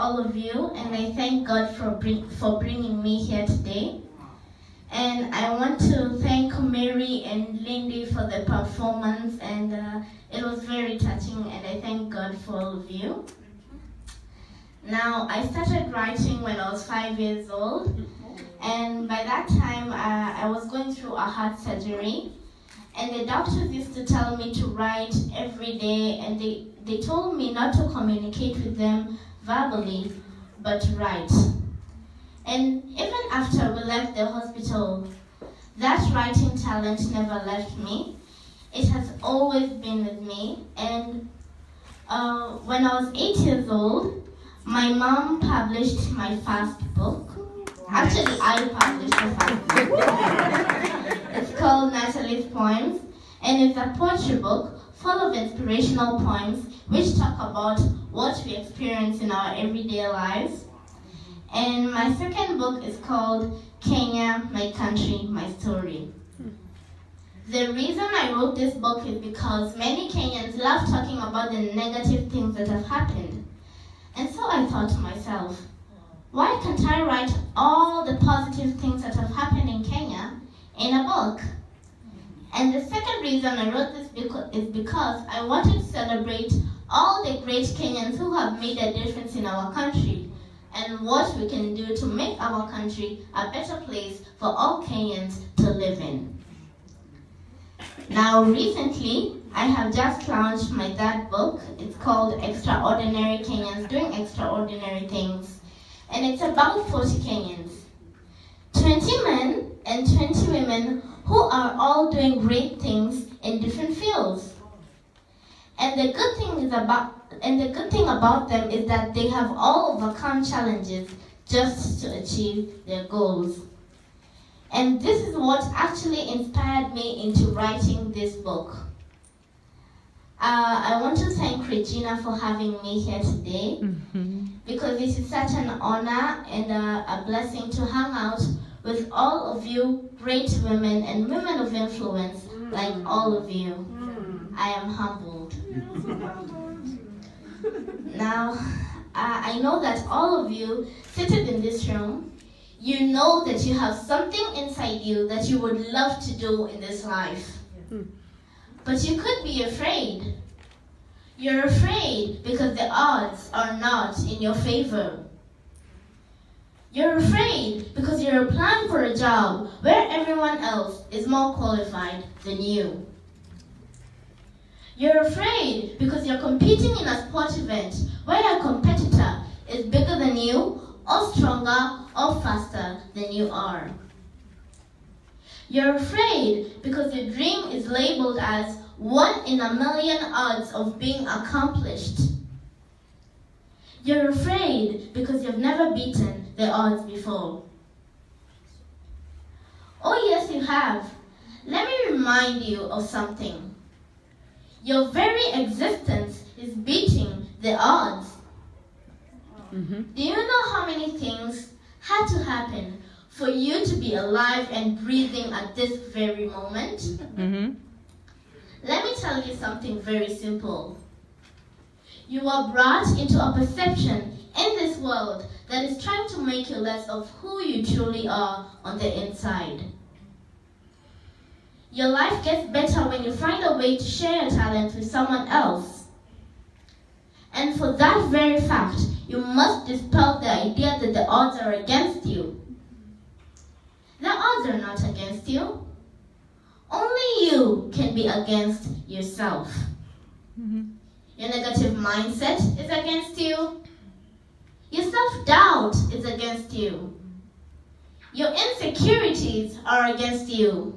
all of you, and I thank God for bringing me here today. And I want to thank Mary and Lindy for the performance, and it was very touching, and I thank God for all of you. Now, I started writing when I was 5 years old, and by that time I was going through a heart surgery, and the doctors used to tell me to write every day, and they told me not to communicate with them verbally, but to write. And even after we left the hospital, that writing talent never left me. It has always been with me. And when I was 8 years old, my mom published my first book. Actually, I published the first book. It's called Natalie's Poems, and it's a poetry book full of inspirational poems which talk about what we experience in our everyday lives. And my second book is called Kenya, My Country, My Story. The reason I wrote this book is because many Kenyans love talking about the negative things that have happened. And so I thought to myself, why can't I write all the positive things that have happened in Kenya in a book? And the second reason I wrote this book is because I wanted to celebrate all the great Kenyans who have made a difference in our country, and what we can do to make our country a better place for all Kenyans to live in. Now, recently, I have just launched my third book. It's called Extraordinary Kenyans Doing Extraordinary Things. And it's about 40 Kenyans, 20 men and 20 women who are all doing great things in different fields. And the good thing about them is that they have all overcome challenges just to achieve their goals. And this is what actually inspired me into writing this book. I want to thank Regina for having me here today, because this is such an honor and a blessing to hang out with all of you great women and women of influence like all of you. I am humbled. Now, I know that all of you seated in this room, you know that you have something inside you that you would love to do in this life. But you could be afraid. You're afraid because the odds are not in your favor. You're afraid because you're applying for a job where everyone else is more qualified than you. You're afraid because you're competing in a sport event where a competitor is bigger than you, or stronger, or faster than you are. You're afraid because your dream is labeled as 1 in a million odds of being accomplished. You're afraid because you've never beaten the odds before. Oh yes, you have. Let me remind you of something. Your very existence is beating the odds. Do you know how many things had to happen for you to be alive and breathing at this very moment? Let me tell you something very simple. You were brought into a perception in this world that is trying to make you less of who you truly are on the inside. Your life gets better when you find a way to share your talent with someone else. And for that very fact, you must dispel the idea that the odds are against you. The odds are not against you. Only you can be against yourself. Your negative mindset is against you. Your self-doubt is against you. Your insecurities are against you.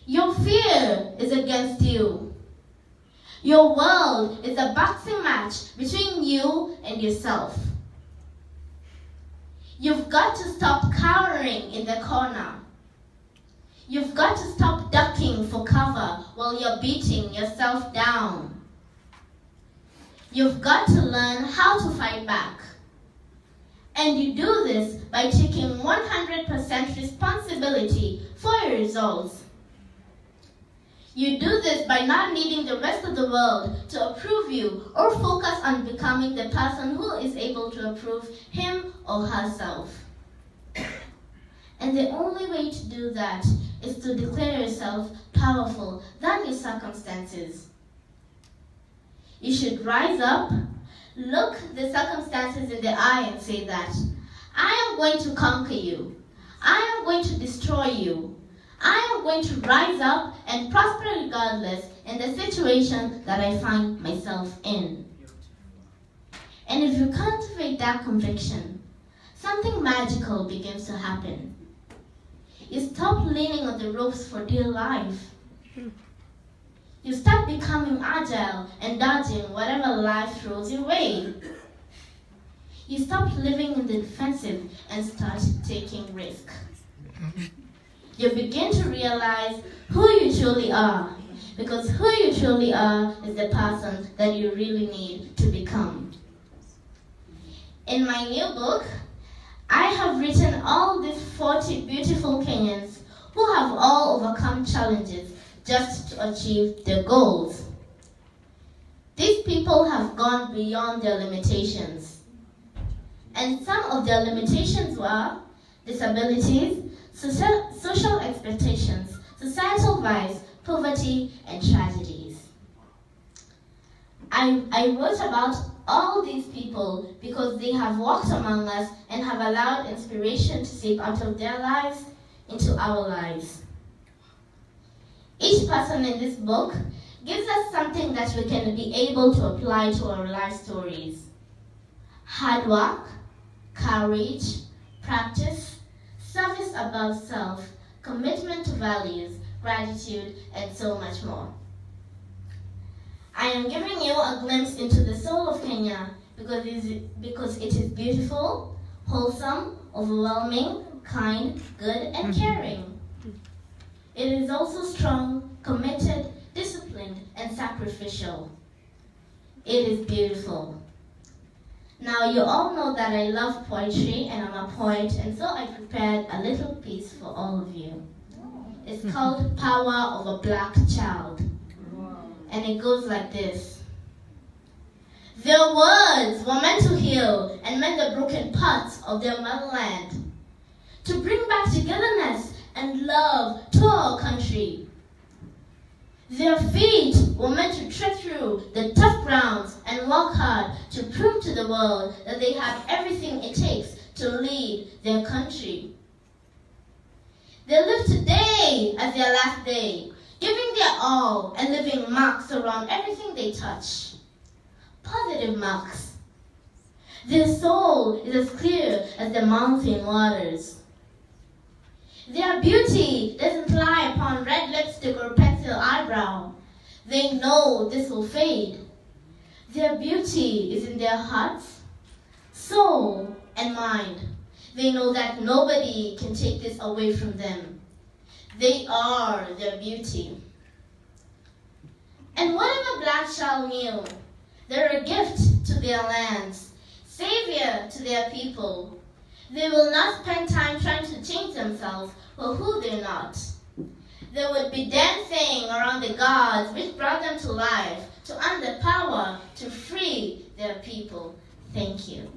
Your fear is against you. Your world is a boxing match between you and yourself. You've got to stop cowering in the corner. You've got to stop ducking for cover while you're beating yourself down. You've got to learn how to fight back. And you do this by taking 100% responsibility for your results. You do this by not needing the rest of the world to approve you or focus on becoming the person who is able to approve him or herself. And the only way to do that is to declare yourself powerful than your circumstances. You should rise up, look the circumstances in the eye and say that, I am going to conquer you. I am going to destroy you. I am going to rise up and prosper regardless in the situation that I find myself in. And if you cultivate that conviction, something magical begins to happen. You stop leaning on the ropes for dear life. You start becoming agile and dodging whatever life throws your way. You stop living in the defensive and start taking risk. You begin to realize who you truly are, because who you truly are is the person that you really need to become. In my new book, I have written all these 40 beautiful Kenyans who have all overcome challenges just to achieve their goals. These people have gone beyond their limitations. And some of their limitations were disabilities, social expectations, societal vibes, poverty, and tragedies. I wrote about all these people because they have walked among us and have allowed inspiration to seep out of their lives into our lives. Each person in this book gives us something that we can be able to apply to our life stories. Hard work, courage, practice, service above self, commitment to values, gratitude, and so much more. I am giving you a glimpse into the soul of Kenya because it is beautiful, wholesome, overwhelming, kind, good, and caring. It is also strong, committed, disciplined, and sacrificial. It is beautiful. Now, you all know that I love poetry and I'm a poet, and so I prepared a little piece for all of you. It's called Power of a Black Child. And it goes like this. Their words were meant to heal and mend the broken parts of their motherland, to bring back togetherness and love to our country. Their feet were meant to tread through the tough grounds and work hard to prove to the world that they have everything it takes to lead their country. They live today as their last day, giving their all and leaving marks around everything they touch. Positive marks. Their soul is as clear as the mountain waters. Their beauty doesn't lie upon red lipstick or pencil eyebrow. They know this will fade. Their beauty is in their hearts, soul, and mind. They know that nobody can take this away from them. They are their beauty. And whatever black child knew, they're a gift to their lands, savior to their people. They will not spend time trying to change themselves for who they're not. They would be dancing around the gods which brought them to life, to earn the power to free their people. Thank you.